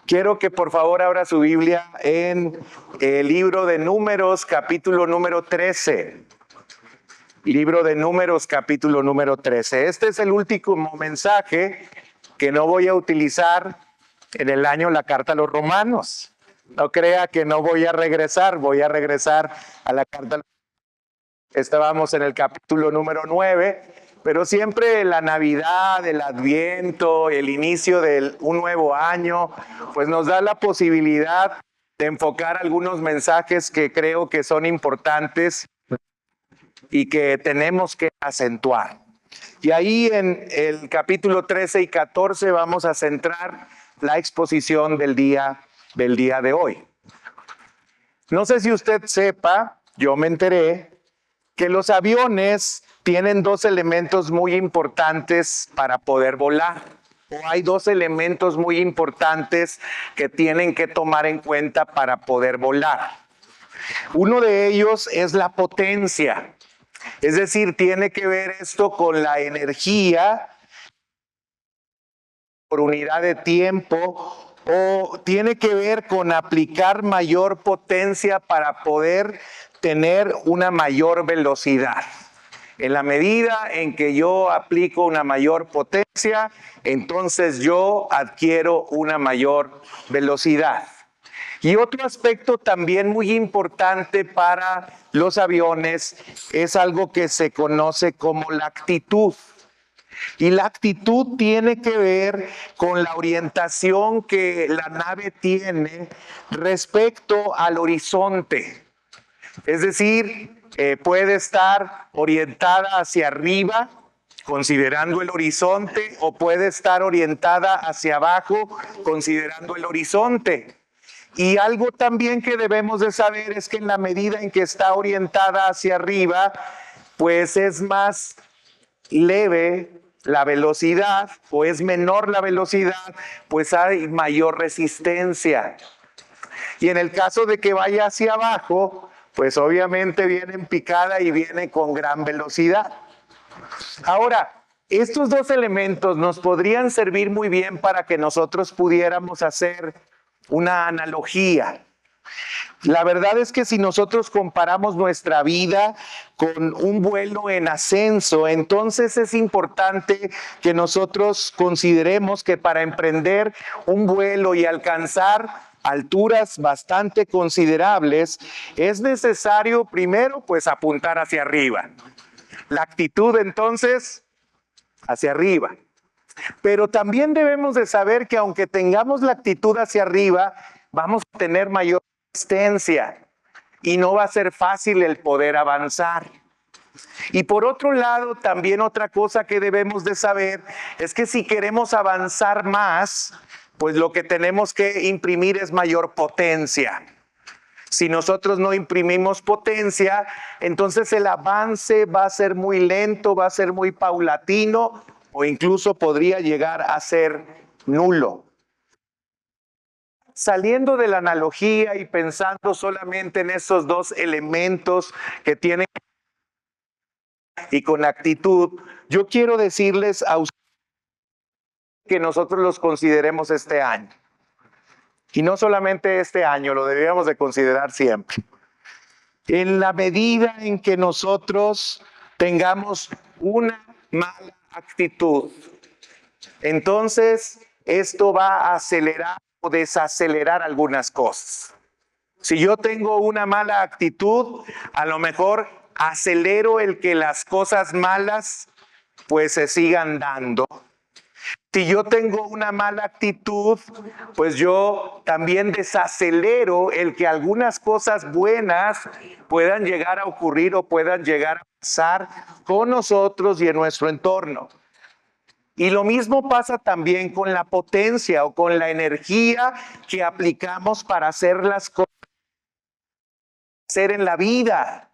Quiero que por favor abra su Biblia en el libro de Números, capítulo número 13. Libro de Números, capítulo número 13. Este es el último mensaje que no voy a utilizar en el año la carta a los Romanos. No crea que no voy a regresar a la carta. Estábamos en el capítulo número 9, pero siempre la Navidad, el Adviento, el inicio de un nuevo año, pues nos da la posibilidad de enfocar algunos mensajes que creo que son importantes y que tenemos que acentuar. Y ahí en el capítulo 13 y 14 vamos a centrar la exposición del día de hoy. No sé si usted sepa, yo me enteré, que los aviones tienen dos elementos muy importantes para poder volar. O hay dos elementos muy importantes que tienen que tomar en cuenta para poder volar. Uno de ellos es la potencia. Es decir, tiene que ver esto con la energía por unidad de tiempo, o tiene que ver con aplicar mayor potencia para poder tener una mayor velocidad. En la medida en que yo aplico una mayor potencia, entonces yo adquiero una mayor velocidad. Y otro aspecto también muy importante para los aviones es algo que se conoce como la actitud. Y la actitud tiene que ver con la orientación que la nave tiene respecto al horizonte. Es decir, puede estar orientada hacia arriba, considerando el horizonte, o puede estar orientada hacia abajo, considerando el horizonte. Y algo también que debemos de saber es que en la medida en que está orientada hacia arriba, pues es más leve la velocidad o es menor la velocidad, pues hay mayor resistencia. Y en el caso de que vaya hacia abajo, pues obviamente viene en picada y viene con gran velocidad. Ahora, estos dos elementos nos podrían servir muy bien para que nosotros pudiéramos hacer una analogía. La verdad es que si nosotros comparamos nuestra vida con un vuelo en ascenso, entonces es importante que nosotros consideremos que para emprender un vuelo y alcanzar alturas bastante considerables, es necesario primero pues apuntar hacia arriba. La actitud entonces hacia arriba. Pero también debemos de saber que aunque tengamos la actitud hacia arriba, vamos a tener mayor resistencia y no va a ser fácil el poder avanzar. Y por otro lado, también otra cosa que debemos de saber es que si queremos avanzar más, pues lo que tenemos que imprimir es mayor potencia. Si nosotros no imprimimos potencia, entonces el avance va a ser muy lento, va a ser muy paulatino o incluso podría llegar a ser nulo. Saliendo de la analogía y pensando solamente en esos dos elementos que tienen y con actitud, yo quiero decirles a ustedes que nosotros los consideremos este año. Y no solamente este año, lo deberíamos de considerar siempre. En la medida en que nosotros tengamos una mala actitud, entonces esto va a acelerar o desacelerar algunas cosas. Si yo tengo una mala actitud, a lo mejor acelero el que las cosas malas pues se sigan dando. Si yo tengo una mala actitud, pues yo también desacelero el que algunas cosas buenas puedan llegar a ocurrir o puedan llegar a pasar con nosotros y en nuestro entorno. Y lo mismo pasa también con la potencia o con la energía que aplicamos para hacer las cosas en la vida.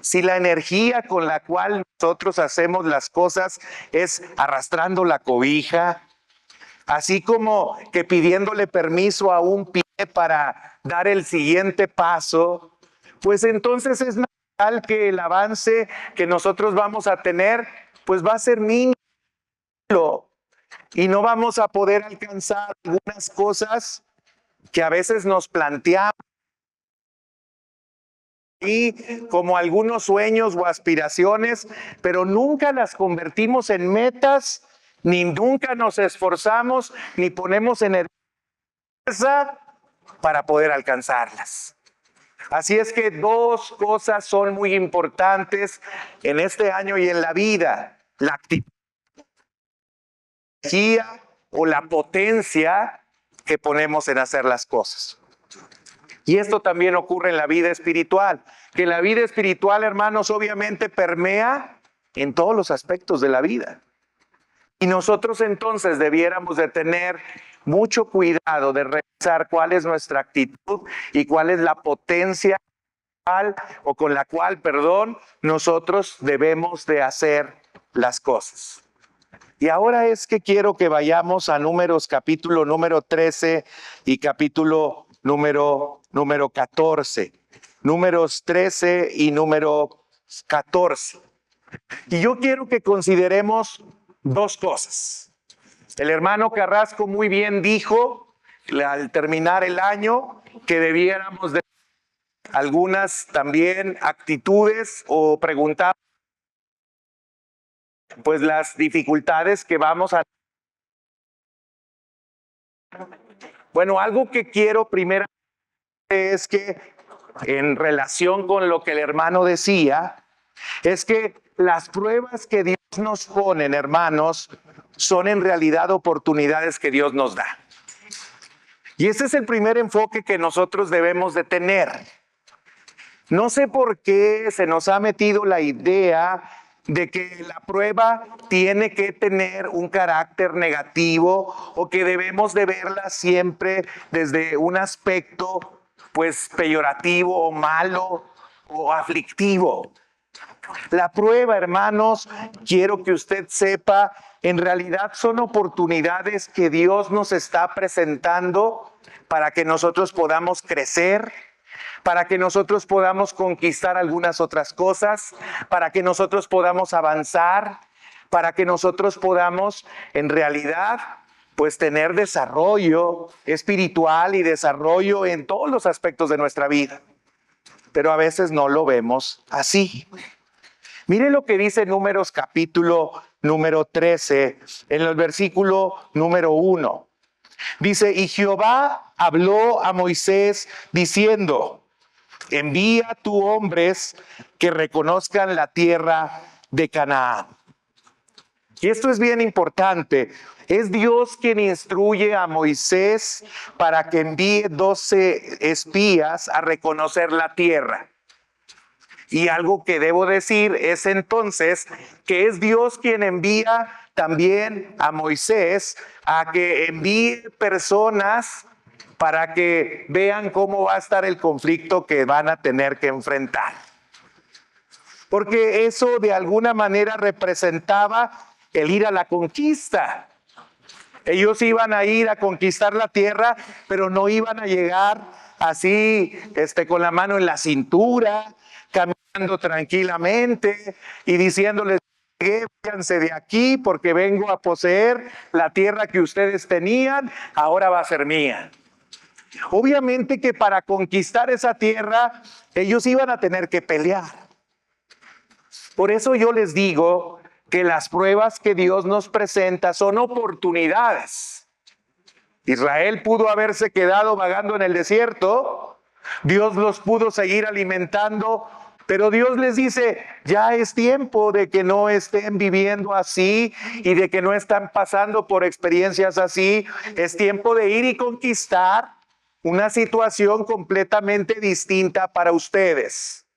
Si la energía con la cual nosotros hacemos las cosas es arrastrando la cobija, así como que pidiéndole permiso a un pie para dar el siguiente paso, pues entonces es natural que el avance que nosotros vamos a tener, pues va a ser mínimo. y no vamos a poder alcanzar algunas cosas que a veces nos planteamos y como algunos sueños o aspiraciones, pero nunca las convertimos en metas, ni nunca nos esforzamos, ni ponemos energía para poder alcanzarlas. Así es que dos cosas son muy importantes en este año y en la vida: la actitud o la potencia que ponemos en hacer las cosas. Y esto también ocurre en la vida espiritual, que la vida espiritual, hermanos, obviamente permea en todos los aspectos de la vida. Y nosotros entonces debiéramos de tener mucho cuidado de revisar cuál es nuestra actitud y cuál es la potencia con la cual, nosotros debemos de hacer las cosas. Y ahora es que quiero que vayamos a Números capítulo número 13 y capítulo número 14. Números 13 y número 14. Y yo quiero que consideremos dos cosas. El hermano Carrasco muy bien dijo al terminar el año que debiéramos de algunas también actitudes o preguntar pues las dificultades que vamos a... Bueno, algo que quiero primero es que en relación con lo que el hermano decía, es que las pruebas que Dios nos pone, hermanos, son en realidad oportunidades que Dios nos da. Y ese es el primer enfoque que nosotros debemos de tener. No sé por qué se nos ha metido la idea de que la prueba tiene que tener un carácter negativo o que debemos de verla siempre desde un aspecto pues peyorativo o malo o aflictivo. La prueba, hermanos, quiero que usted sepa, en realidad son oportunidades que Dios nos está presentando para que nosotros podamos crecer, para que nosotros podamos conquistar algunas otras cosas, para que nosotros podamos avanzar, para que nosotros podamos en realidad pues tener desarrollo espiritual y desarrollo en todos los aspectos de nuestra vida. Pero a veces no lo vemos así. Mire lo que dice Números capítulo número 13 en el versículo número 1. Dice, y Jehová habló a Moisés diciendo, envía tú hombres que reconozcan la tierra de Canaán. Y esto es bien importante. Es Dios quien instruye a Moisés para que envíe 12 espías a reconocer la tierra. Y algo que debo decir es entonces que es Dios quien envía también a Moisés a que envíe personas para que vean cómo va a estar el conflicto que van a tener que enfrentar. Porque eso de alguna manera representaba el ir a la conquista. Ellos iban a ir a conquistar la tierra, pero no iban a llegar así, con la mano en la cintura, caminando tranquilamente y diciéndoles, váyanse de aquí porque vengo a poseer la tierra que ustedes tenían, ahora va a ser mía. Obviamente que para conquistar esa tierra, ellos iban a tener que pelear. Por eso yo les digo que las pruebas que Dios nos presenta son oportunidades. Israel pudo haberse quedado vagando en el desierto, Dios los pudo seguir alimentando, pero Dios les dice, ya es tiempo de que no estén viviendo así y de que no están pasando por experiencias así. Es tiempo de ir y conquistar una situación completamente distinta para ustedes.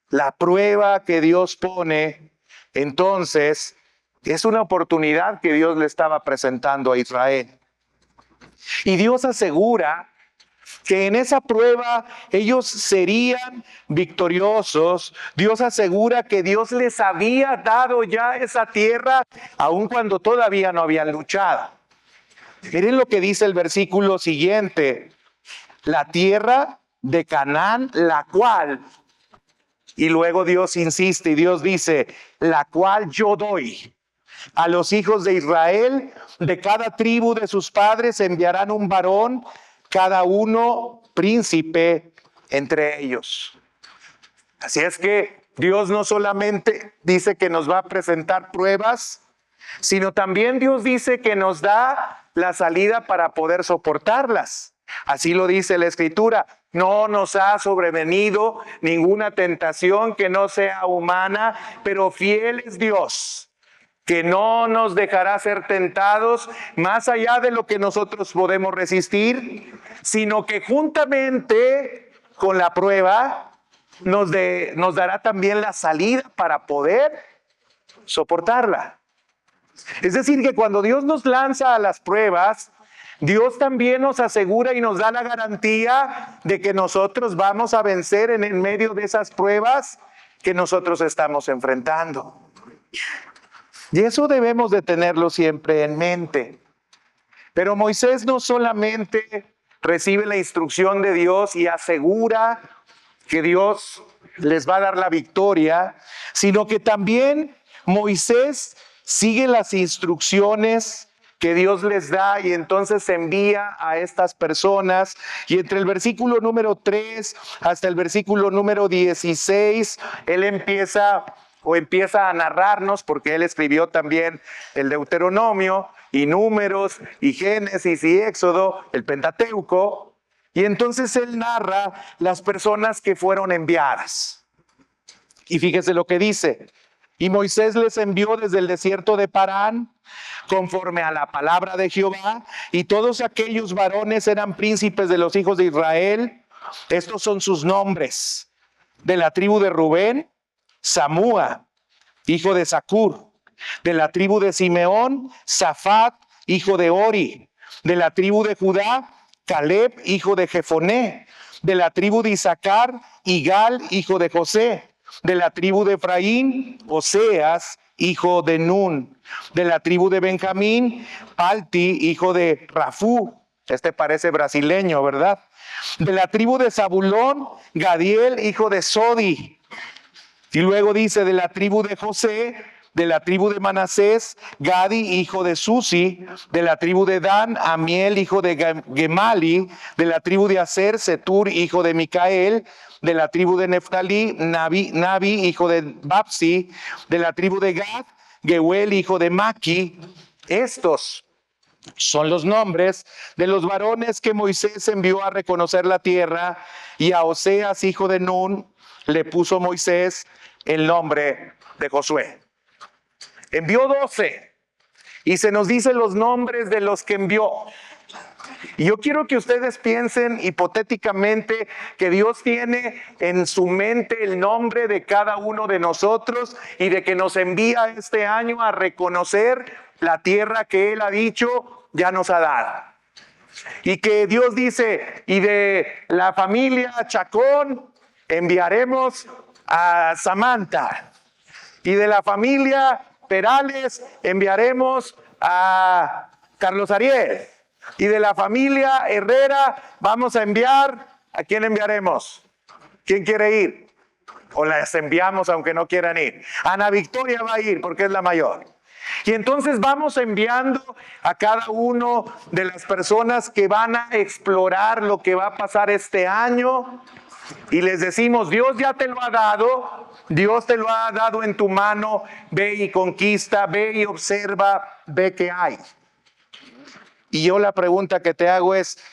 La prueba que Dios pone, entonces, es una oportunidad que Dios le estaba presentando a Israel. Y Dios asegura que en esa prueba ellos serían victoriosos. Dios asegura que Dios les había dado ya esa tierra, aun cuando todavía no habían luchado. Miren lo que dice el versículo siguiente. La tierra de Canaán, la cual, y luego Dios insiste y Dios dice, la cual yo doy A los hijos de Israel, de cada tribu de sus padres, enviarán un varón, cada uno príncipe entre ellos. Así es que Dios no solamente dice que nos va a presentar pruebas, sino también Dios dice que nos da la salida para poder soportarlas. Así lo dice la Escritura. No nos ha sobrevenido ninguna tentación que no sea humana, pero fiel es Dios, que no nos dejará ser tentados más allá de lo que nosotros podemos resistir, sino que juntamente con la prueba nos dará también la salida para poder soportarla. Es decir, que cuando Dios nos lanza a las pruebas, Dios también nos asegura y nos da la garantía de que nosotros vamos a vencer en medio de esas pruebas que nosotros estamos enfrentando. Y eso debemos de tenerlo siempre en mente. Pero Moisés no solamente recibe la instrucción de Dios y asegura que Dios les va a dar la victoria, sino que también Moisés sigue las instrucciones que Dios les da y entonces envía a estas personas. Y entre el versículo número 3 hasta el versículo número 16, él empieza a narrarnos, porque él escribió también el Deuteronomio y Números y Génesis y Éxodo, el Pentateuco. Y entonces él narra las personas que fueron enviadas. Y fíjese lo que dice. Y Moisés les envió desde el desierto de Parán, conforme a la palabra de Jehová, y todos aquellos varones eran príncipes de los hijos de Israel. Estos son sus nombres: de la tribu de Rubén, Samúa, hijo de Zacur; de la tribu de Simeón, Safat, hijo de Ori; de la tribu de Judá, Caleb, hijo de Jefoné; de la tribu de Isaacar, Igal, hijo de José; de la tribu de Efraín, Oseas, hijo de Nun; de la tribu de Benjamín, Palti, hijo de Rafú. Este parece brasileño, ¿verdad? De la tribu de Zabulón, Gadiel, hijo de Sodi. Y luego dice: de la tribu de José, de la tribu de Manasés, Gadi, hijo de Susi; de la tribu de Dan, Amiel, hijo de Gemali; de la tribu de Aser, Setur, hijo de Micael; de la tribu de Neftalí, Nabi, hijo de Babsi; de la tribu de Gad, Geuel, hijo de Maki. Estos son los nombres de los varones que Moisés envió a reconocer la tierra, y a Oseas, hijo de Nun, le puso Moisés el nombre de Josué. Envió 12 y se nos dicen los nombres de los que envió. Y yo quiero que ustedes piensen hipotéticamente que Dios tiene en su mente el nombre de cada uno de nosotros y de que nos envía este año a reconocer la tierra que Él ha dicho ya nos ha dado. Y que Dios dice: y de la familia Chacón enviaremos a Samantha, y de la familia Perales enviaremos a Carlos Ariel, y de la familia Herrera vamos a enviar, ¿a quién enviaremos? ¿Quién quiere ir? O las enviamos aunque no quieran ir. Ana Victoria va a ir porque es la mayor. Y entonces vamos enviando a cada uno de las personas que van a explorar lo que va a pasar este año, y les decimos: Dios ya te lo ha dado, Dios te lo ha dado en tu mano, ve y conquista, ve y observa, ve qué hay. Y yo la pregunta que te hago es: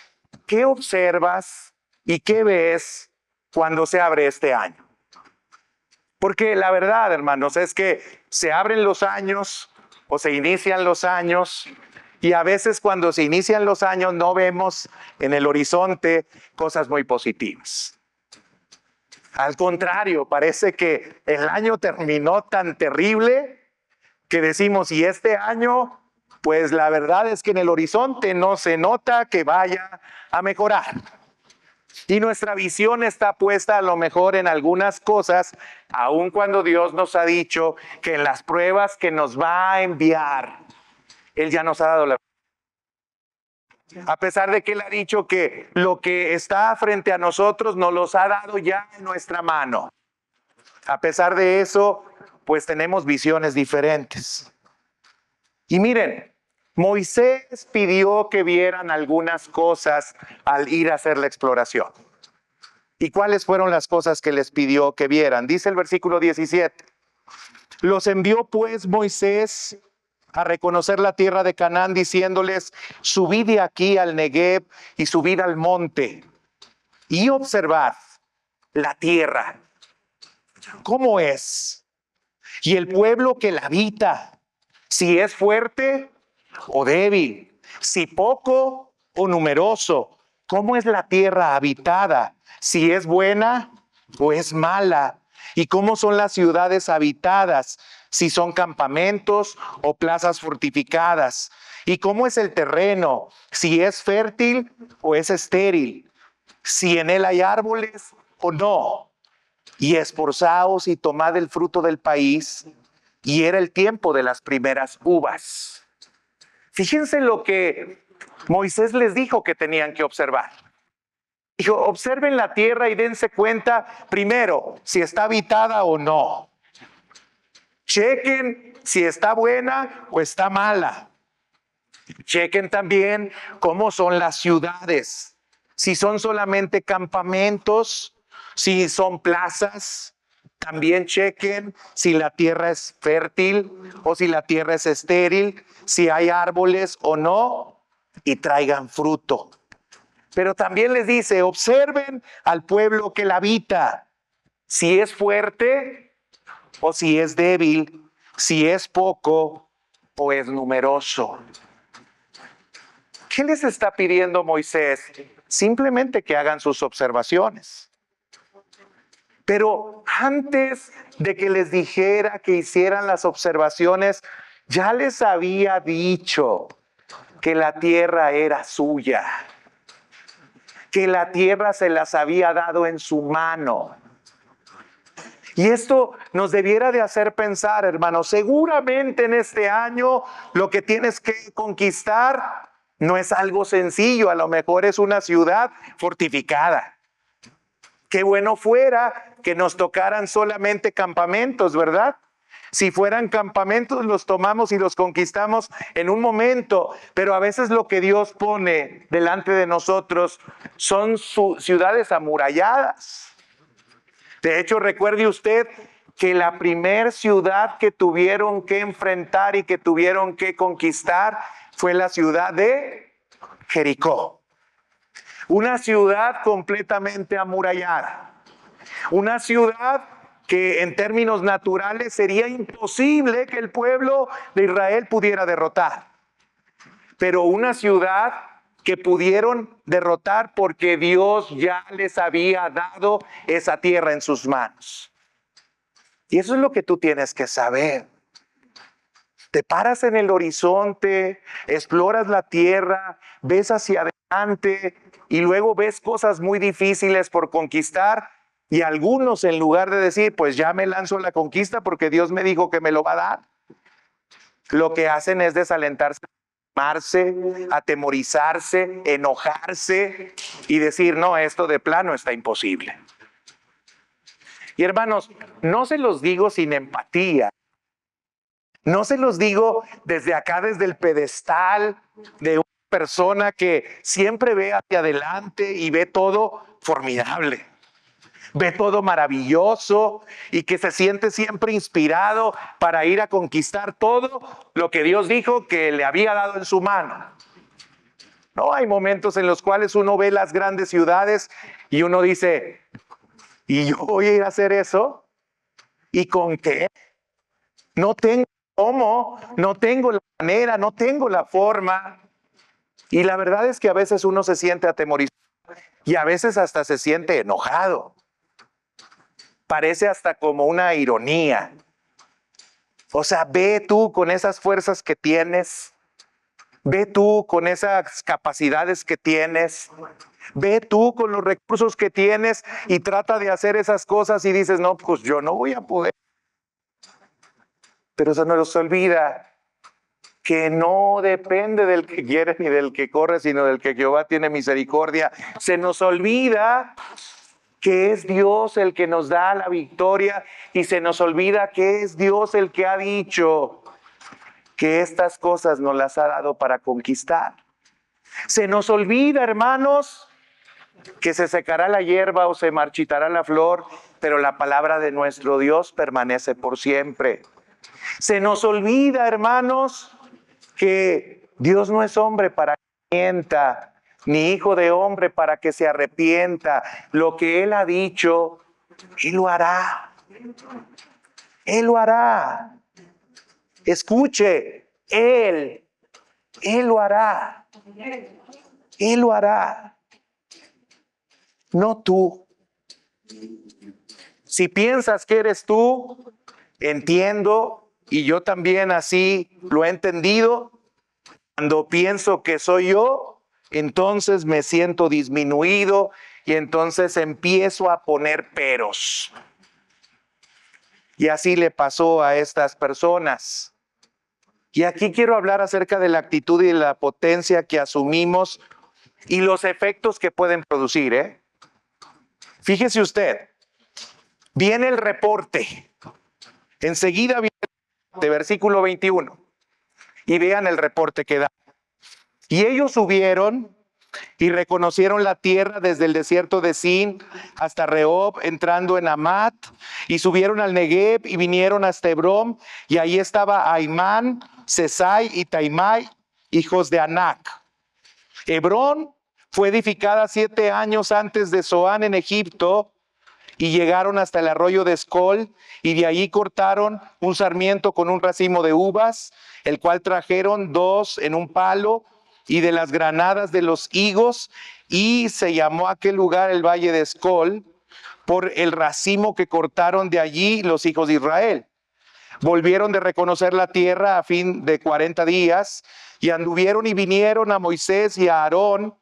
¿qué observas y qué ves cuando se abre este año? Porque la verdad, hermanos, es que se abren los años o se inician los años, y a veces cuando se inician los años no vemos en el horizonte cosas muy positivas. Al contrario, parece que el año terminó tan terrible que decimos: y este año, pues la verdad es que en el horizonte no se nota que vaya a mejorar. Y nuestra visión está puesta a lo mejor en algunas cosas, aun cuando Dios nos ha dicho que en las pruebas que nos va a enviar, Él ya nos ha dado la... A pesar de que Él ha dicho que lo que está frente a nosotros nos los ha dado ya en nuestra mano. A pesar de eso, pues tenemos visiones diferentes. Y miren, Moisés pidió que vieran algunas cosas al ir a hacer la exploración. ¿Y cuáles fueron las cosas que les pidió que vieran? Dice el versículo 17. Los envió pues Moisés a reconocer la tierra de Canaán, diciéndoles: subid de aquí al Negev y subid al monte y observad la tierra, cómo es, y el pueblo que la habita, si es fuerte o débil, si poco o numeroso, cómo es la tierra habitada, si es buena o es mala, y cómo son las ciudades habitadas, si son campamentos o plazas fortificadas, y cómo es el terreno, si es fértil o es estéril, si en él hay árboles o no. Y esforzaos y tomad el fruto del país. Y era el tiempo de las primeras uvas. Fíjense lo que Moisés les dijo que tenían que observar. Dijo: observen la tierra y dense cuenta, primero, si está habitada o no. Chequen si está buena o está mala. Chequen también cómo son las ciudades. Si son solamente campamentos, si son plazas. También chequen si la tierra es fértil o si la tierra es estéril, si hay árboles o no, y traigan fruto. Pero también les dice: observen al pueblo que la habita, si es fuerte o si es débil, si es poco o es numeroso. ¿Qué les está pidiendo Moisés? Simplemente que hagan sus observaciones. Pero antes de que les dijera que hicieran las observaciones, ya les había dicho que la tierra era suya, que la tierra se las había dado en su mano. Y esto nos debiera de hacer pensar, hermanos, seguramente en este año lo que tienes que conquistar no es algo sencillo, a lo mejor es una ciudad fortificada. Qué bueno fuera que nos tocaran solamente campamentos, ¿verdad? Si fueran campamentos, los tomamos y los conquistamos en un momento, pero a veces lo que Dios pone delante de nosotros son ciudades amuralladas. De hecho, recuerde usted que la primer ciudad que tuvieron que enfrentar y que tuvieron que conquistar fue la ciudad de Jericó. Una ciudad completamente amurallada. Una ciudad que en términos naturales sería imposible que el pueblo de Israel pudiera derrotar. Pero una ciudad que pudieron derrotar porque Dios ya les había dado esa tierra en sus manos. Y eso es lo que tú tienes que saber. Te paras en el horizonte, exploras la tierra, ves hacia adelante y luego ves cosas muy difíciles por conquistar, y algunos, en lugar de decir, pues ya me lanzo a la conquista porque Dios me dijo que me lo va a dar, lo que hacen es desalentarse, atemorizarse, enojarse y decir: no, esto de plano está imposible. Y hermanos, no se los digo sin empatía. No se los digo desde acá, desde el pedestal de una persona que siempre ve hacia adelante y ve todo formidable, ve todo maravilloso y que se siente siempre inspirado para ir a conquistar todo lo que Dios dijo que le había dado en su mano. No, hay momentos en los cuales uno ve las grandes ciudades y uno dice: ¿y yo voy a ir a hacer eso? ¿Y con qué? No tengo cómo, no tengo la manera, no tengo la forma. Y la verdad es que a veces uno se siente atemorizado y a veces hasta se siente enojado. Parece hasta como una ironía. O sea, ve tú con esas fuerzas que tienes, ve tú con esas capacidades que tienes, ve tú con los recursos que tienes y trata de hacer esas cosas y dices: no, pues yo no voy a poder. Pero se nos olvida que no depende del que quiere ni del que corre, sino del que Jehová tiene misericordia. Se nos olvida que es Dios el que nos da la victoria y se nos olvida que es Dios el que ha dicho que estas cosas nos las ha dado para conquistar. Se nos olvida, hermanos, que se secará la hierba o se marchitará la flor, pero la palabra de nuestro Dios permanece por siempre. Se nos olvida, hermanos, que Dios no es hombre para que mienta, ni hijo de hombre para que se arrepienta. Lo que Él ha dicho, Él lo hará. Él lo hará. Escuche, Él lo hará. Él lo hará. No tú. Si piensas que eres tú, entiendo, y yo también así lo he entendido. Cuando pienso que soy yo, entonces me siento disminuido y entonces empiezo a poner peros. Y así le pasó a estas personas. Y aquí quiero hablar acerca de la actitud y de la potencia que asumimos y los efectos que pueden producir. Fíjese usted, viene el reporte. Enseguida viene el versículo 21. Y vean el reporte que da. Y ellos subieron y reconocieron la tierra desde el desierto de Sin hasta Rehob, entrando en Amat, y subieron al Negev y vinieron hasta Hebrón, y ahí estaba Aimán, Sesai y Taimai, hijos de Anac. Hebrón fue edificada 7 años antes de Zoán en Egipto, y llegaron hasta el arroyo de Escol, y de allí cortaron un sarmiento con un racimo de uvas, el cual trajeron 2 en un palo, y de las granadas de los higos, y se llamó aquel lugar el valle de Escol, por el racimo que cortaron de allí los hijos de Israel. Volvieron de reconocer la tierra a fin de 40 días, y anduvieron y vinieron a Moisés y a Aarón,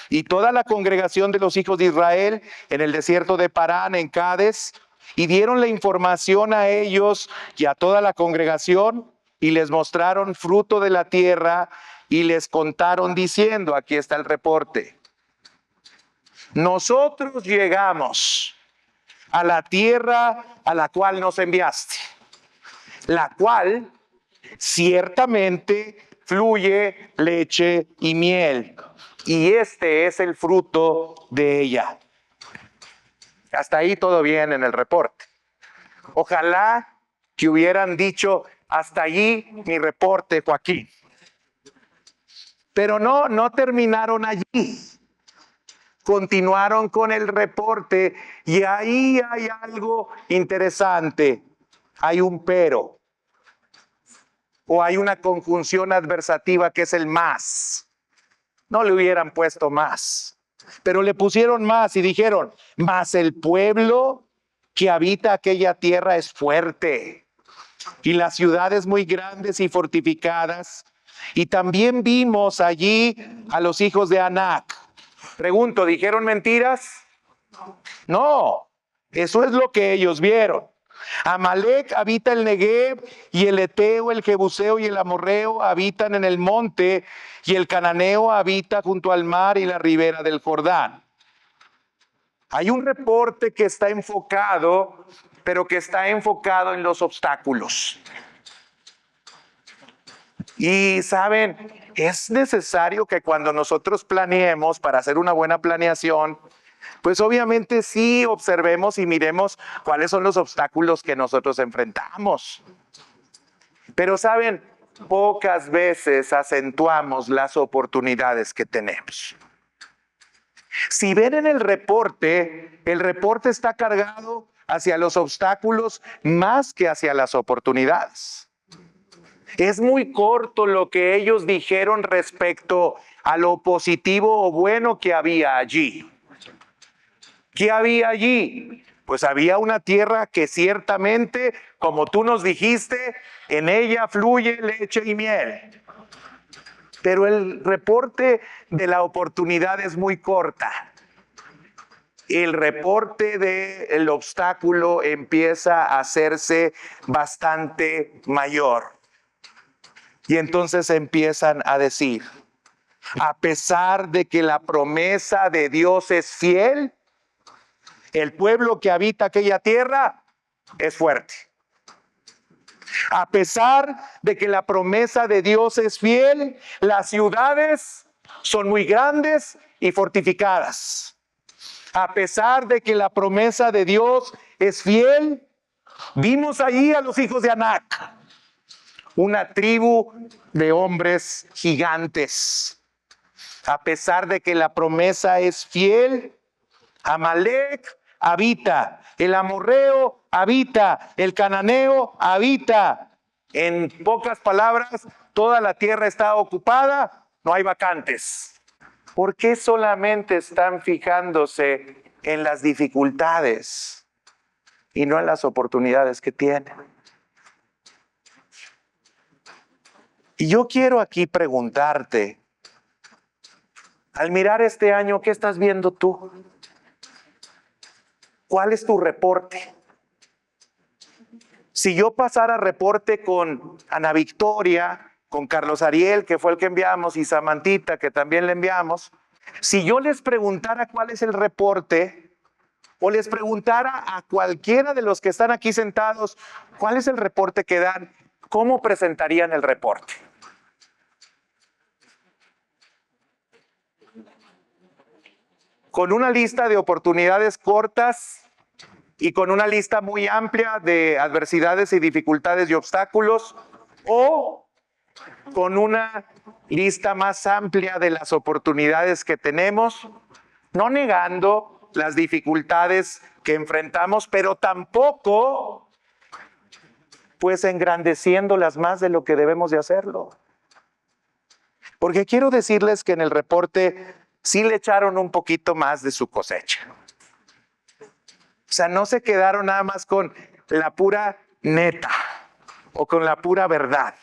y toda la congregación de los hijos de Israel en el desierto de Parán, en Cades, y dieron la información a ellos y a toda la congregación, y les mostraron fruto de la tierra, y les contaron diciendo, aquí está el reporte: nosotros llegamos a la tierra a la cual nos enviaste, la cual ciertamente fluye leche y miel, y este es el fruto de ella. Hasta ahí todo bien en el reporte. Ojalá que hubieran dicho, hasta allí mi reporte, Joaquín. Pero no terminaron allí. Continuaron con el reporte, y ahí hay algo interesante. Hay un pero, o hay una conjunción adversativa que es el más. No le hubieran puesto más, pero le pusieron más y dijeron, mas el pueblo que habita aquella tierra es fuerte, y las ciudades muy grandes y fortificadas. Y también vimos allí a los hijos de Anac. Pregunto, ¿dijeron mentiras? No, eso es lo que ellos vieron. Amalek habita el Negev, y el Eteo, el Jebuseo y el Amorreo habitan en el monte, y el Cananeo habita junto al mar y la ribera del Jordán. Hay un reporte que está enfocado, pero que está enfocado en los obstáculos. Y saben, es necesario que cuando nosotros planeemos, para hacer una buena planeación, pues obviamente sí observemos y miremos cuáles son los obstáculos que nosotros enfrentamos. Pero saben, pocas veces acentuamos las oportunidades que tenemos. Si ven en el reporte está cargado hacia los obstáculos más que hacia las oportunidades. Es muy corto lo que ellos dijeron respecto a lo positivo o bueno que había allí. ¿Qué había allí? Pues había una tierra que ciertamente, como tú nos dijiste, en ella fluye leche y miel. Pero el reporte de la oportunidad es muy corta. El reporte del obstáculo empieza a hacerse bastante mayor. Y entonces empiezan a decir, a pesar de que la promesa de Dios es fiel, el pueblo que habita aquella tierra es fuerte. A pesar de que la promesa de Dios es fiel, las ciudades son muy grandes y fortificadas. A pesar de que la promesa de Dios es fiel, vimos allí a los hijos de Anac, una tribu de hombres gigantes. A pesar de que la promesa es fiel, Amalek habita, el amorreo habita, el cananeo habita. En pocas palabras, toda la tierra está ocupada, no hay vacantes. ¿Por qué solamente están fijándose en las dificultades y no en las oportunidades que tienen? Y yo quiero aquí preguntarte, al mirar este año, ¿qué estás viendo tú? ¿Cuál es tu reporte? Si yo pasara reporte con Ana Victoria, con Carlos Ariel, que fue el que enviamos, y Samantita, que también le enviamos, si yo les preguntara cuál es el reporte, o les preguntara a cualquiera de los que están aquí sentados, ¿cuál es el reporte que dan? ¿Cómo presentarían el reporte? ¿Con una lista de oportunidades cortas y con una lista muy amplia de adversidades y dificultades y obstáculos, o con una lista más amplia de las oportunidades que tenemos, no negando las dificultades que enfrentamos, pero tampoco pues engrandeciéndolas más de lo que debemos de hacerlo? Porque quiero decirles que en el reporte sí le echaron un poquito más de su cosecha. O sea, no se quedaron nada más con la pura neta o con la pura verdad.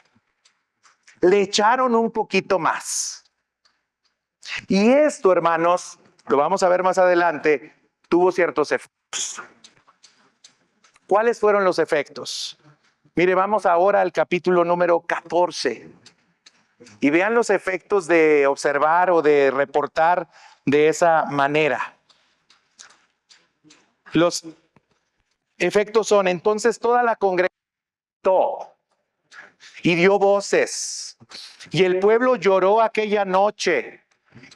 Le echaron un poquito más. Y esto, hermanos, lo vamos a ver más adelante, tuvo ciertos efectos. ¿Cuáles fueron los efectos? Mire, vamos ahora al capítulo número 14. Y vean los efectos de observar o de reportar de esa manera. Los efectos son: entonces toda la congregación y dio voces, y el pueblo lloró aquella noche,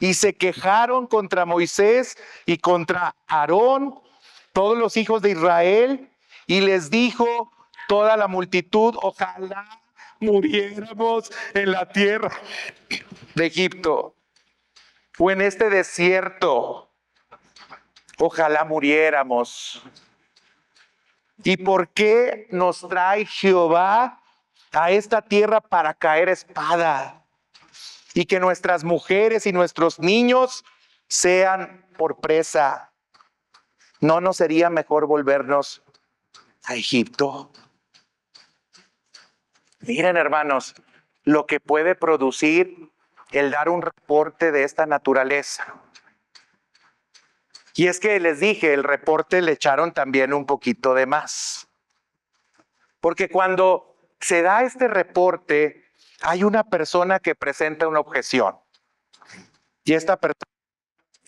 y se quejaron contra Moisés y contra Aarón, todos los hijos de Israel, y les dijo toda la multitud: ojalá muriéramos en la tierra de Egipto o en este desierto, ojalá muriéramos. ¿Y por qué nos trae Jehová a esta tierra para caer espada? Y que nuestras mujeres y nuestros niños sean por presa. ¿No nos sería mejor volvernos a Egipto? Miren, hermanos, lo que puede producir el dar un reporte de esta naturaleza. Y es que les dije, el reporte le echaron también un poquito de más. Porque cuando se da este reporte, hay una persona que presenta una objeción. Y esta persona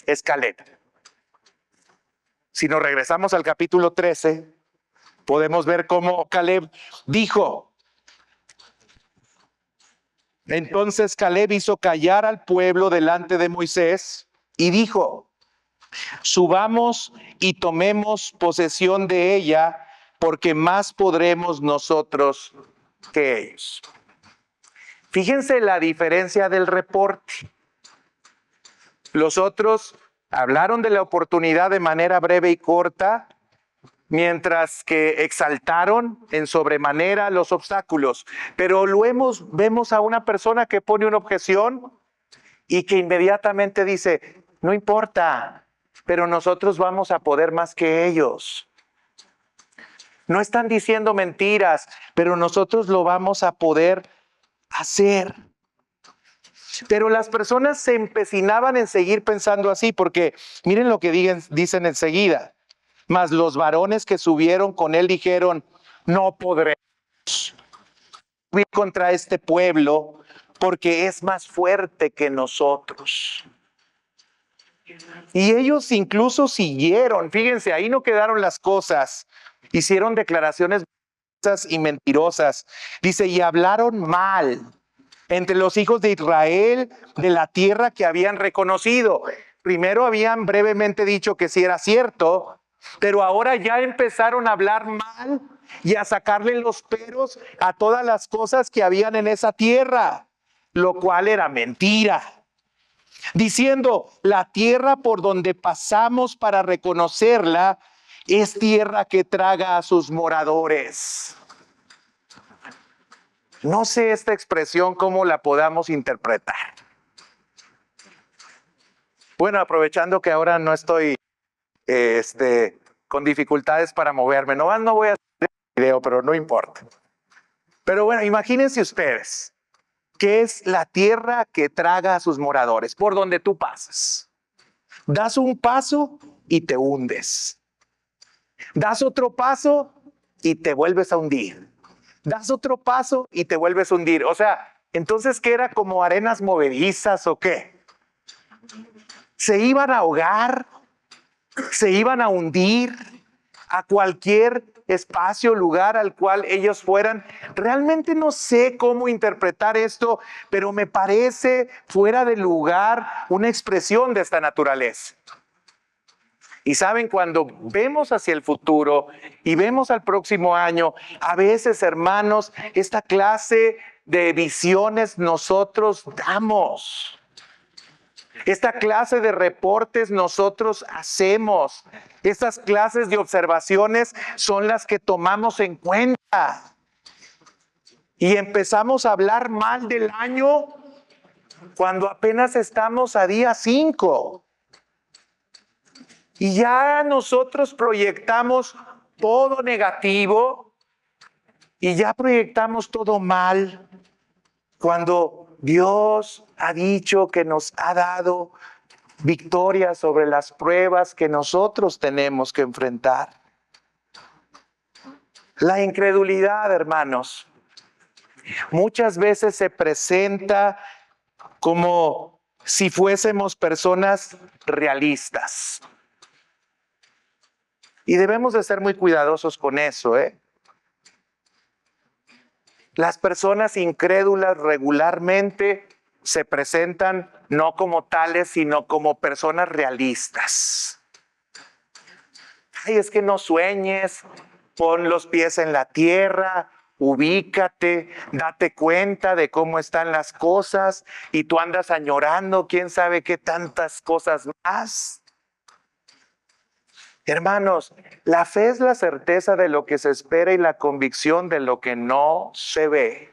es Caleb. Si nos regresamos al capítulo 13, podemos ver cómo Caleb dijo. Entonces Caleb hizo callar al pueblo delante de Moisés y dijo: subamos y tomemos posesión de ella, porque más podremos nosotros que ellos. Fíjense la diferencia del reporte. Los otros hablaron de la oportunidad de manera breve y corta, mientras que exaltaron en sobremanera los obstáculos. Pero luego vemos a una persona que pone una objeción y que inmediatamente dice: no importa, pero nosotros vamos a poder más que ellos. No están diciendo mentiras, pero nosotros lo vamos a poder hacer. Pero las personas se empecinaban en seguir pensando así, porque miren lo que dicen enseguida. Mas los varones que subieron con él dijeron: no podremos subir contra este pueblo, porque es más fuerte que nosotros. Y ellos incluso siguieron, fíjense, ahí no quedaron las cosas, hicieron declaraciones y mentirosas. Dice, y hablaron mal entre los hijos de Israel de la tierra que habían reconocido. Primero habían brevemente dicho que sí era cierto, pero ahora ya empezaron a hablar mal y a sacarle los peros a todas las cosas que habían en esa tierra, lo cual era mentira. Diciendo, la tierra por donde pasamos para reconocerla es tierra que traga a sus moradores. No sé esta expresión cómo la podamos interpretar. Bueno, aprovechando que ahora no estoy con dificultades para moverme, no voy a hacer el video, pero no importa. Pero bueno, imagínense ustedes que es la tierra que traga a sus moradores, por donde tú pasas. Das un paso y te hundes. Das otro paso y te vuelves a hundir. Das otro paso y te vuelves a hundir. O sea, entonces, ¿qué era? ¿Como arenas movedizas o qué? Se iban a ahogar, se iban a hundir a cualquier espacio, lugar al cual ellos fueran. Realmente no sé cómo interpretar esto, pero me parece fuera de lugar una expresión de esta naturaleza. Y saben, cuando vemos hacia el futuro y vemos al próximo año, a veces, hermanos, esta clase de visiones nosotros damos. Esta clase de reportes nosotros hacemos. Estas clases de observaciones son las que tomamos en cuenta. Y empezamos a hablar mal del año cuando apenas estamos a día 5. Y ya nosotros proyectamos todo negativo y ya proyectamos todo mal cuando Dios ha dicho que nos ha dado victoria sobre las pruebas que nosotros tenemos que enfrentar. La incredulidad, hermanos, muchas veces se presenta como si fuésemos personas realistas. Y debemos de ser muy cuidadosos con eso, Las personas incrédulas regularmente se presentan no como tales, sino como personas realistas. Ay, es que no sueñes, pon los pies en la tierra, ubícate, date cuenta de cómo están las cosas y tú andas añorando quién sabe qué tantas cosas más. Hermanos, la fe es la certeza de lo que se espera y la convicción de lo que no se ve.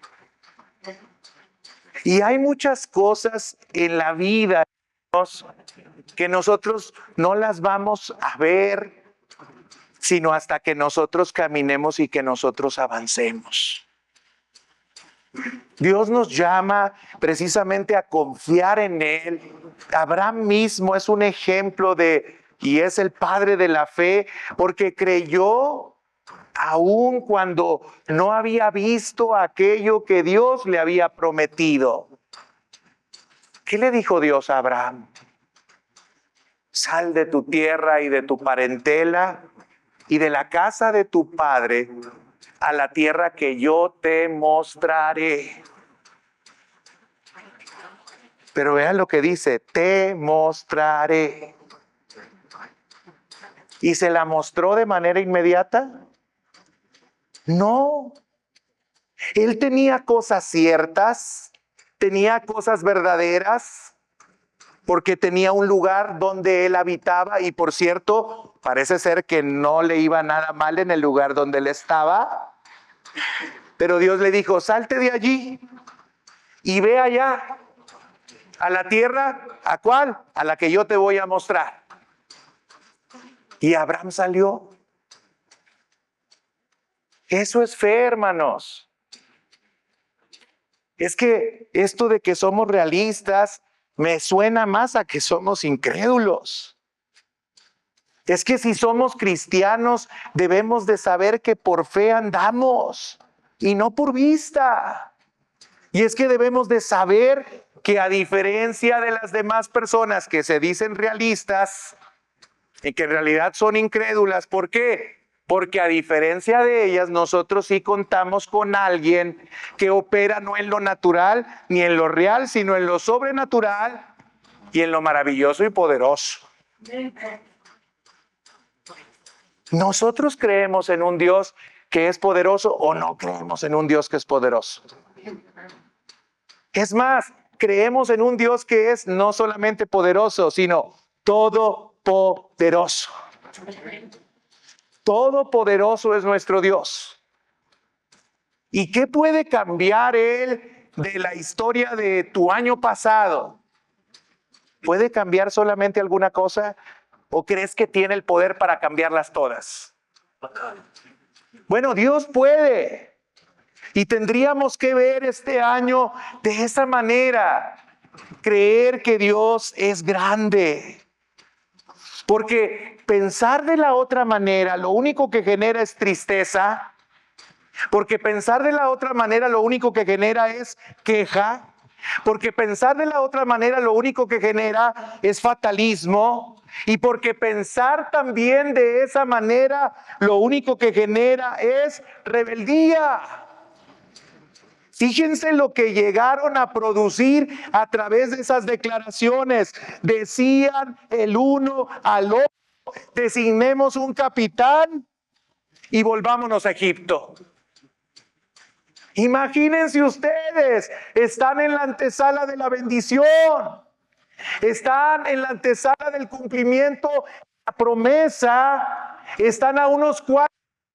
Y hay muchas cosas en la vida que nosotros no las vamos a ver, sino hasta que nosotros caminemos y que nosotros avancemos. Dios nos llama precisamente a confiar en Él. Abraham mismo es un ejemplo y es el padre de la fe, porque creyó aun cuando no había visto aquello que Dios le había prometido. ¿Qué le dijo Dios a Abraham? Sal de tu tierra y de tu parentela y de la casa de tu padre a la tierra que yo te mostraré. Pero vean lo que dice, te mostraré. ¿Y se la mostró de manera inmediata? No. Él tenía cosas ciertas, tenía cosas verdaderas, porque tenía un lugar donde él habitaba y, por cierto, parece ser que no le iba nada mal en el lugar donde él estaba. Pero Dios le dijo, salte de allí y ve allá a la tierra, ¿a cuál? A la que yo te voy a mostrar. Y Abraham salió. Eso es fe, hermanos. Es que esto de que somos realistas me suena más a que somos incrédulos. Es que si somos cristianos debemos de saber que por fe andamos y no por vista. Y es que debemos de saber que, a diferencia de las demás personas que se dicen realistas y que en realidad son incrédulas, ¿por qué? Porque a diferencia de ellas, nosotros sí contamos con alguien que opera no en lo natural ni en lo real, sino en lo sobrenatural y en lo maravilloso y poderoso. ¿Nosotros creemos en un Dios que es poderoso o no creemos en un Dios que es poderoso? Es más, creemos en un Dios que es no solamente poderoso, sino todopoderoso. Todopoderoso es nuestro Dios. ¿Y qué puede cambiar Él de la historia de tu año pasado? ¿Puede cambiar solamente alguna cosa? ¿O crees que tiene el poder para cambiarlas todas? Bueno, Dios puede. Y tendríamos que ver este año de esa manera. Creer que Dios es grande. Porque pensar de la otra manera lo único que genera es tristeza. Porque pensar de la otra manera lo único que genera es queja. Porque pensar de la otra manera lo único que genera es fatalismo. Y porque pensar también de esa manera lo único que genera es rebeldía. Fíjense lo que llegaron a producir a través de esas declaraciones. Decían el uno al otro: designemos un capitán y volvámonos a Egipto. Imagínense ustedes, están en la antesala de la bendición, están en la antesala del cumplimiento de la promesa, están a unos 4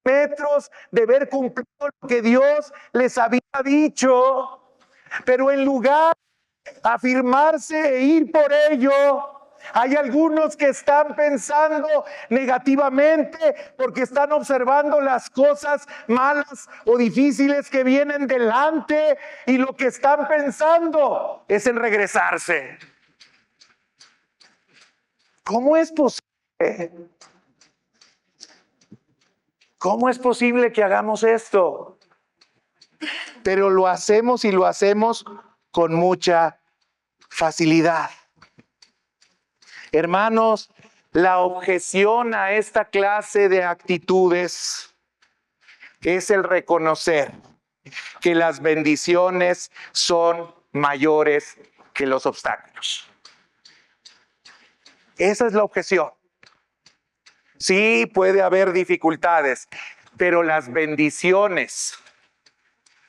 metros de ver cumplido lo que Dios les había dicho, pero en lugar de afirmarse e ir por ello, hay algunos que están pensando negativamente porque están observando las cosas malas o difíciles que vienen delante, y lo que están pensando es en regresarse. ¿Cómo es posible? ¿Cómo es posible que hagamos esto? Pero lo hacemos, y lo hacemos con mucha facilidad. Hermanos, la objeción a esta clase de actitudes es el reconocer que las bendiciones son mayores que los obstáculos. Esa es la objeción. Sí, puede haber dificultades, pero las bendiciones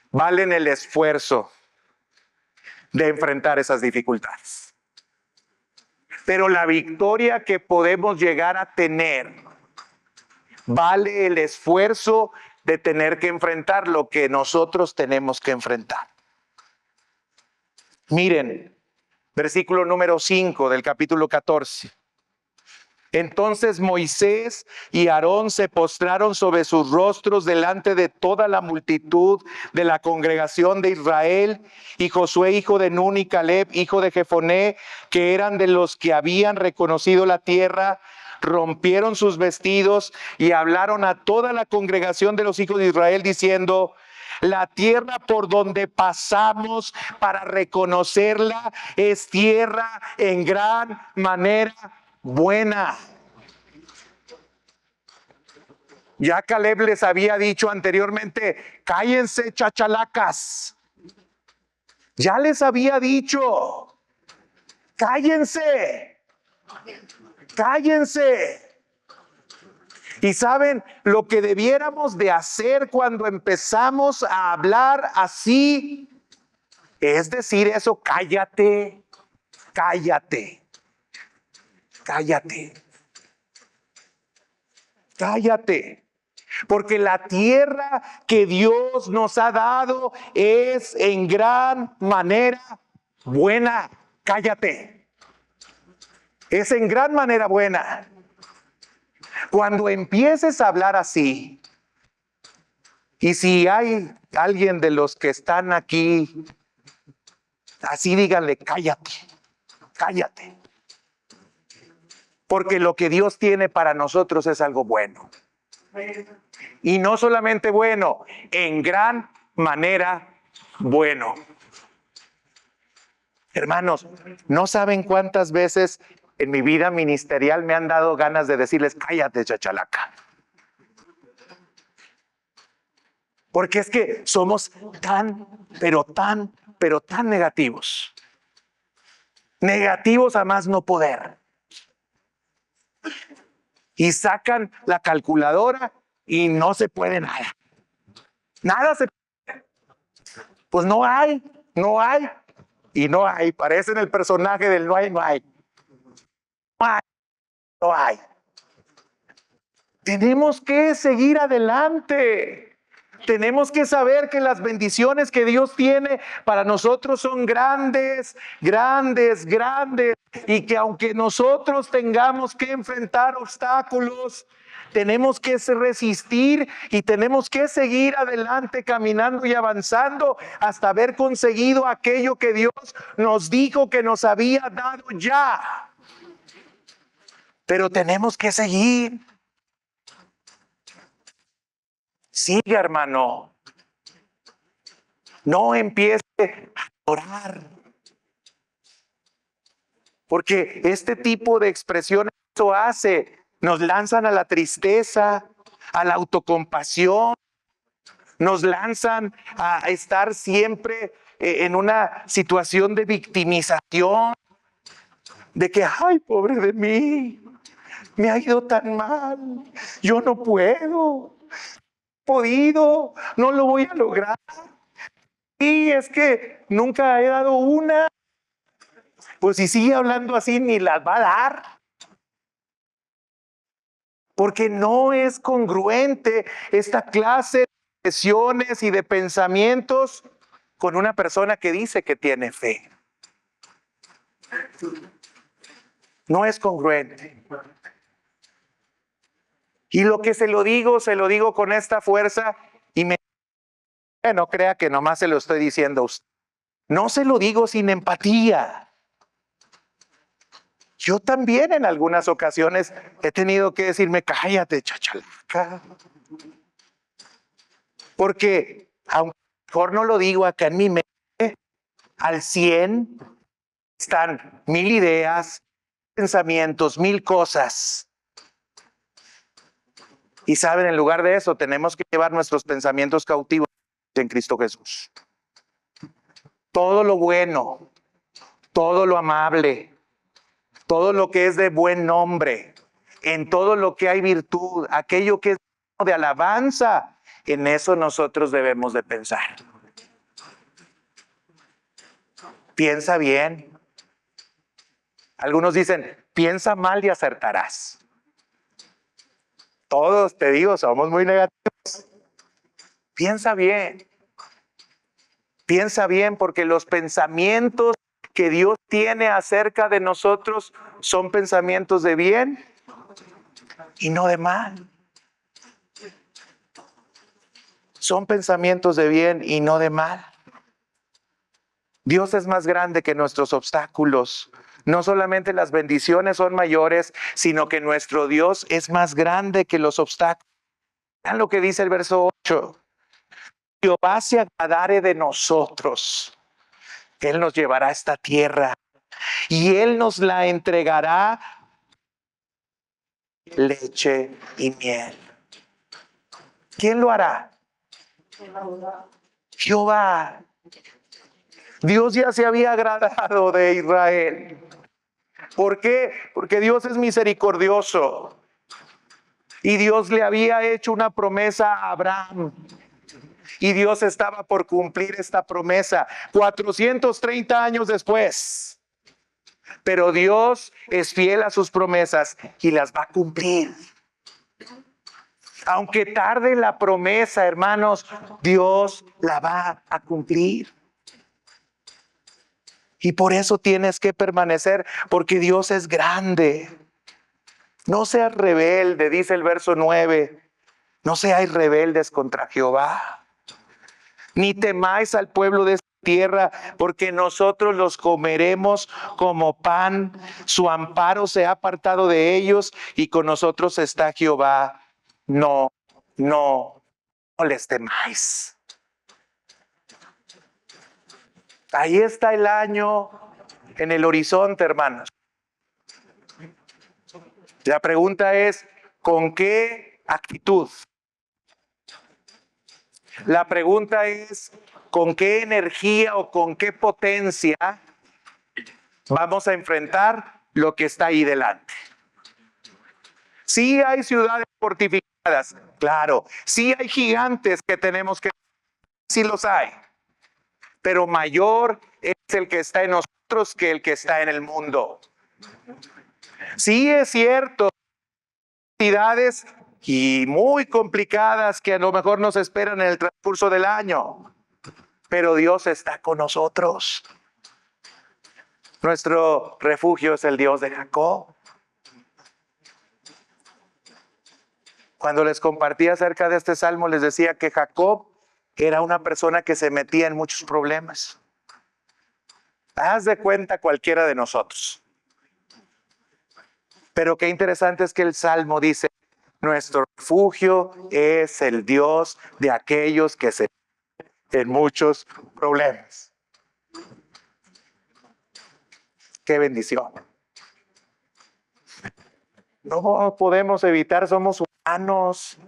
valen el esfuerzo de enfrentar esas dificultades. Pero la victoria que podemos llegar a tener vale el esfuerzo de tener que enfrentar lo que nosotros tenemos que enfrentar. Miren, versículo número 5 del capítulo 14. Entonces Moisés y Aarón se postraron sobre sus rostros delante de toda la multitud de la congregación de Israel, y Josué, hijo de Nun, y Caleb, hijo de Jefoné, que eran de los que habían reconocido la tierra, rompieron sus vestidos y hablaron a toda la congregación de los hijos de Israel diciendo: la tierra por donde pasamos para reconocerla es tierra en gran manera buena. Ya Caleb les había dicho anteriormente: cállense, chachalacas. Ya les había dicho: cállense, cállense. Y saben lo que debiéramos de hacer cuando empezamos a hablar así, es decir eso: cállate, cállate, cállate, cállate. Porque la tierra que Dios nos ha dado es en gran manera buena. Cállate. Es en gran manera buena. Cuando empieces a hablar así, y si hay alguien de los que están aquí, así díganle: cállate, cállate. Porque lo que Dios tiene para nosotros es algo bueno. Y no solamente bueno, en gran manera bueno. Hermanos, no saben cuántas veces en mi vida ministerial me han dado ganas de decirles: cállate, chachalaca. Porque es que somos pero tan negativos. Negativos a más no poder. Y sacan la calculadora y no se puede nada. Nada se puede. Pues no hay. Y no hay. Parecen el personaje del no hay. No hay. No hay. Tenemos que seguir adelante. Tenemos que saber que las bendiciones que Dios tiene para nosotros son grandes, y que aunque nosotros tengamos que enfrentar obstáculos, tenemos que resistir y tenemos que seguir adelante caminando y avanzando hasta haber conseguido aquello que Dios nos dijo que nos había dado ya. Pero tenemos que seguir. Sigue, hermano. No empiece a orar. Porque este tipo de expresiones eso hace. Nos lanzan a la tristeza, a la autocompasión. Nos lanzan a estar siempre en una situación de victimización. De que, ay, pobre de mí. Me ha ido tan mal. Yo no puedo. Podido. No lo voy a lograr. Y es que nunca he dado una. Pues si sigue hablando así, ni las va a dar. Porque no es congruente esta clase de expresiones y de pensamientos con una persona que dice que tiene fe. No es congruente. Y lo que se lo digo con esta fuerza y no crea que nomás se lo estoy diciendo a usted. No se lo digo sin empatía. Yo también en algunas ocasiones he tenido que decirme, cállate, chachalaca. Porque, aunque mejor no lo digo acá en mi mente, al 100 están 1000 ideas, pensamientos, 1000 cosas. Y saben, en lugar de eso, tenemos que llevar nuestros pensamientos cautivos en Cristo Jesús. Todo lo bueno, todo lo amable, todo lo que es de buen nombre, en todo lo que hay virtud, aquello que es de alabanza, en eso nosotros debemos de pensar. Piensa bien. Algunos dicen, piensa mal y acertarás. Todos, te digo, somos muy negativos. Piensa bien. Piensa bien, porque los pensamientos que Dios tiene acerca de nosotros son pensamientos de bien y no de mal. Son pensamientos de bien y no de mal. Dios es más grande que nuestros obstáculos. No solamente las bendiciones son mayores, sino que nuestro Dios es más grande que los obstáculos. Vean lo que dice el verso 8. Jehová se agradare de nosotros. Él nos llevará a esta tierra y Él nos la entregará leche y miel. ¿Quién lo hará? Jehová. Dios ya se había agradado de Israel. ¿Por qué? Porque Dios es misericordioso. Y Dios le había hecho una promesa a Abraham. Y Dios estaba por cumplir esta promesa 430 años después. Pero Dios es fiel a sus promesas y las va a cumplir. Aunque tarde la promesa, hermanos, Dios la va a cumplir. Y por eso tienes que permanecer, porque Dios es grande. No seas rebelde, dice el verso 9. No seáis rebeldes contra Jehová. Ni temáis al pueblo de esta tierra, porque nosotros los comeremos como pan. Su amparo se ha apartado de ellos y con nosotros está Jehová. No les temáis. Ahí está el año en el horizonte, hermanos. La pregunta es, ¿con qué actitud? La pregunta es, ¿con qué energía o con qué potencia vamos a enfrentar lo que está ahí delante? Sí hay ciudades fortificadas, claro. Sí hay gigantes que tenemos que... Sí los hay. Pero mayor es el que está en nosotros que el que está en el mundo. Sí es cierto, actividades y muy complicadas que a lo mejor nos esperan en el transcurso del año. Pero Dios está con nosotros. Nuestro refugio es el Dios de Jacob. Cuando les compartí acerca de este salmo, les decía que Jacob era una persona que se metía en muchos problemas. Haz de cuenta cualquiera de nosotros. Pero qué interesante es que el salmo dice, nuestro refugio es el Dios de aquellos que se meten en muchos problemas. Qué bendición. No podemos evitar, somos humanos,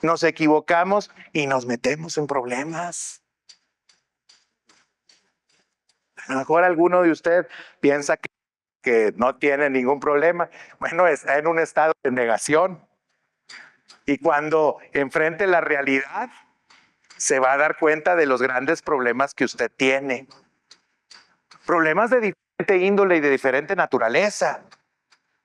nos equivocamos y nos metemos en problemas. A lo mejor alguno de ustedes piensa que no tiene ningún problema. Bueno, está en un estado de negación. Y cuando enfrente la realidad, se va a dar cuenta de los grandes problemas que usted tiene. Problemas de diferente índole y de diferente naturaleza.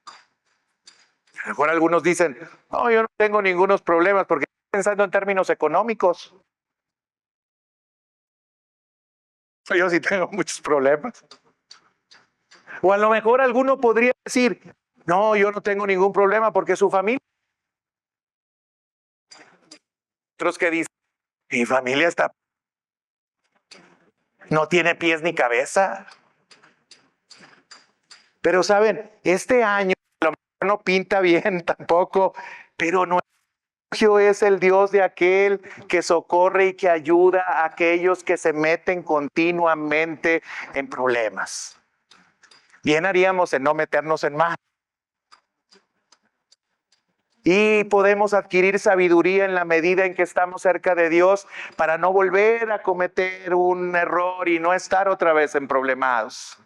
A lo mejor algunos dicen, no, yo no tengo ningunos problemas porque estoy pensando en términos económicos. Yo sí tengo muchos problemas. O a lo mejor alguno podría decir, no, yo no tengo ningún problema porque su familia. Otros que dicen, mi familia está, no tiene pies ni cabeza. Pero saben, este año a lo mejor no pinta bien tampoco, pero nuestro refugio es el Dios de aquel que socorre y que ayuda a aquellos que se meten continuamente en problemas. Bien haríamos en no meternos en más. Y podemos adquirir sabiduría en la medida en que estamos cerca de Dios para no volver a cometer un error y no estar otra vez en problemados.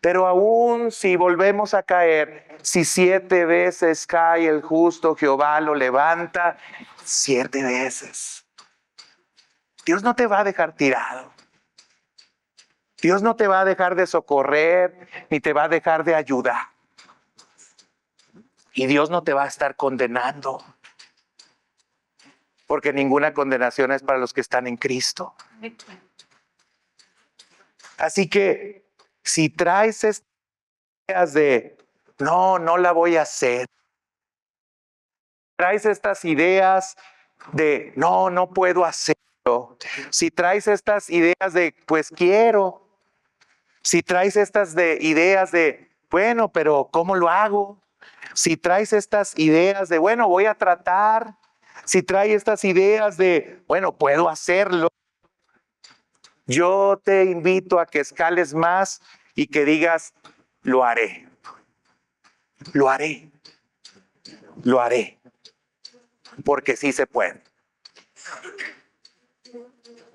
Pero aún si volvemos a caer, si 7 veces cae el justo, Jehová lo levanta 7 veces. Dios no te va a dejar tirado. Dios no te va a dejar de socorrer, ni te va a dejar de ayudar. Y Dios no te va a estar condenando. Porque ninguna condenación es para los que están en Cristo. Así que si traes estas ideas de, no la voy a hacer. Traes estas ideas de, no puedo hacerlo. Si traes estas ideas de, pues quiero. Si traes estas ideas de, bueno, pero ¿cómo lo hago? Si traes estas ideas de, bueno, voy a tratar. Si traes estas ideas de, bueno, puedo hacerlo. Yo te invito a que escales más y que digas, lo haré. Lo haré. Lo haré. Porque sí se puede.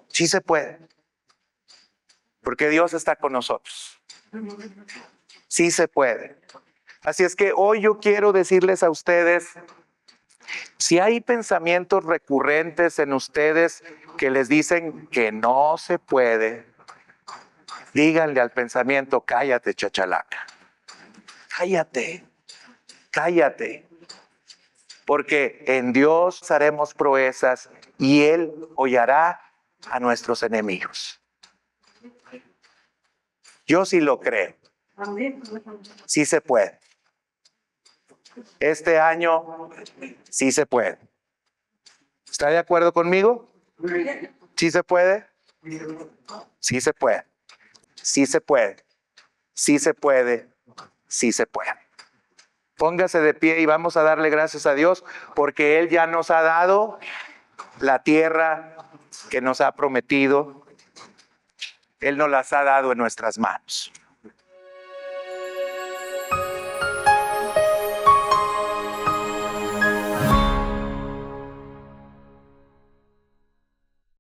Sí se puede. Porque Dios está con nosotros. Sí se puede. Así es que hoy yo quiero decirles a ustedes, si hay pensamientos recurrentes en ustedes que les dicen que no se puede, díganle al pensamiento, cállate, chachalaca. Cállate, cállate. Porque en Dios haremos proezas y Él hollará a nuestros enemigos. Yo sí lo creo. Sí se puede. Este año sí se puede. ¿Está de acuerdo conmigo? ¿Sí se puede? Sí se puede. Sí se puede. Sí se puede. Sí se puede. Póngase de pie y vamos a darle gracias a Dios porque Él ya nos ha dado la tierra que nos ha prometido. Él nos las ha dado en nuestras manos.